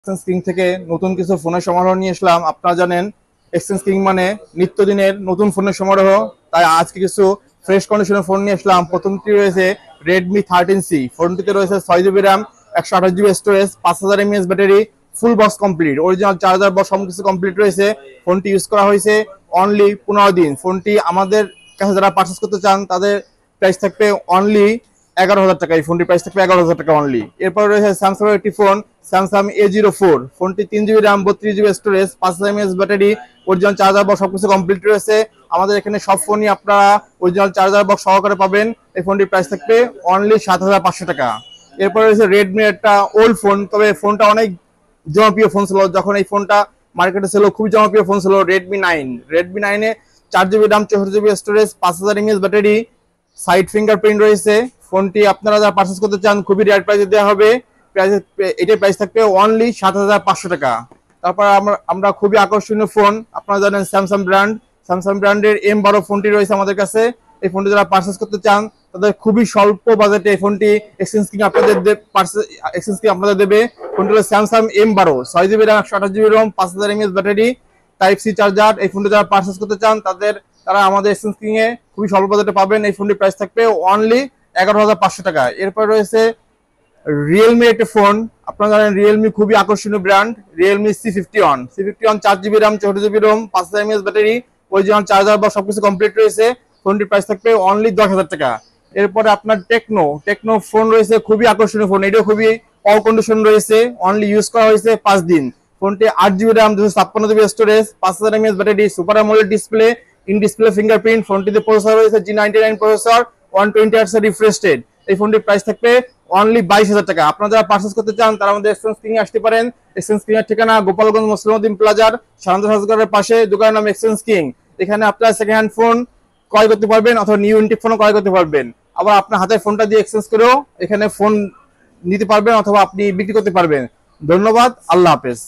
Exchange king থেকে নতুন কিছু ফোনের সমারোহ নিয়ে আসলাম। আপনারা জানেন এক্সচেঞ্জ কিং মানে নিত্যদিনের নতুন ফোনের সমারোহ। তাই আজকে কিছু ফ্রেশ কন্ডিশনের ফোন নিয়ে আসলাম। প্রথমটি রয়েছে রেডমি 13C। ফোনটিতে রয়েছে 6 GB RAM, 128 GB storage, 5000 mAh battery, full box complete, original charger box সবকিছু কমপ্লিট রয়েছে। ফোনটি ইউজ করা হয়েছে অনলি 15 দিন। ফোনটি আমাদের কাছে যারা পারচেস করতে চান তাদের প্রাইস থাকবে অনলি 11,000 টাকা। এই ফোনটির প্রাইস থাকবে 11,000 টাকা অনলি। এরপর রয়েছে স্যামসাং এর একটি ফোন, স্যামসাং A04। ফোনটি 3 GB RAM, 32 GB storage, 5000 mAh battery, original charger box সবকিছু কমপ্লিট রয়েছে। আমাদের এখানে সব ফোনই আপনারা অরিজিনাল চার্জার বক্স সহকারে পাবেন। এই ফোনটির প্রাইস থাকবে অনলি 7,500 টাকা। এরপর রয়েছে রেডমি একটা ওল্ড ফোন, তবে ফোনটা অনেক জনপ্রিয় ফোন ছিল যখন এই ফোনটা মার্কেটে ছিল, খুবই জনপ্রিয় ফোন ছিল রেডমি 9। রেডমি 9-এ 4 GB RAM, 64 GB storage, 5000 mAh battery, side fingerprint রয়েছে। ফোনটি আপনারা যারা পারচেস করতে চান খুবই রেয়ার প্রাইসে দেওয়া হবে। এটার প্রাইস থাকবে অনলি 7,500 টাকা। তারপর আমরা খুবই আকর্ষণীয় ফোন, আপনারা জানেন স্যামসাং ব্র্যান্ডের M12 ফোনটি রয়েছে আমাদের কাছে। এই ফোনটি যারা পারচেস করতে চান তাদের খুবই স্বল্প বাজেটে এই ফোনটি এক্সচেঞ্জ কিং আপনাদের দেবে। ফোনটি হলো Samsung M12, 6 GB RAM, 128 GB ROM, 5000 mAh battery, type C charger. এই ফোনটি যারা পারচেস করতে চান তারা আমাদের এক্সচেঞ্জ কিং এ খুবই স্বল্প বাজেটে পাবেন। এই ফোনটির প্রাইস থাকবে অনলি 11,500 টাকা। এরপর রয়েছে রিয়েলমি একটা ফোন, আপনারা জানেন রিয়েলমি খুবই আকর্ষণীয় brand. Realme C51, 4 GB RAM, 64 GB ROM, 5000 mAh battery, original charger বা সবকিছু কমপ্লিট রয়েছে। ফোনটির প্রাইস থাকবে অনলি 10,000 টাকা। এরপরে আপনার টেকনো ফোন রয়েছে, খুবই আকর্ষণীয় ফোন। এটাও খুবই অল কন্ডিশন রয়েছে, অনলি ইউজ করা হয়েছে 5 দিন। ফোনটি 8 GB RAM, 256 GB storage, 5000 mAh battery, super AMOLED display, in display fingerprint. ফোনটিতে প্রসেসর রয়েছে G99 processor, 120 Hz refresh rate. এই ফোনটির প্রাইস থাকবে অনলি 22,000 টাকা। আপনারা যারা পারচেস করতে চান তারা আমাদের এক্সচেঞ্জ কিং আসতে পারেন। এক্সচেঞ্জ কিং এর ঠিকানা গোপালগঞ্জ মুসলিমউদ্দিন প্লাজার সানন্দা হাউসের পাশে, দোকানের নাম এক্সচেঞ্জ কিং। এখানে আপনারা সেকেন্ড হ্যান্ড ফোন ক্রয় করতে পারবেন অথবা নিউ ইন্টিক ফোন ক্রয় করতে পারবেন। আবার আপনার হাতের ফোনটা দিয়ে এক্সচেঞ্জ করেও এখানে ফোন নিতে পারবেন অথবা আপনি বিক্রি করতে পারবেন। ধন্যবাদ, আল্লাহ হাফেজ।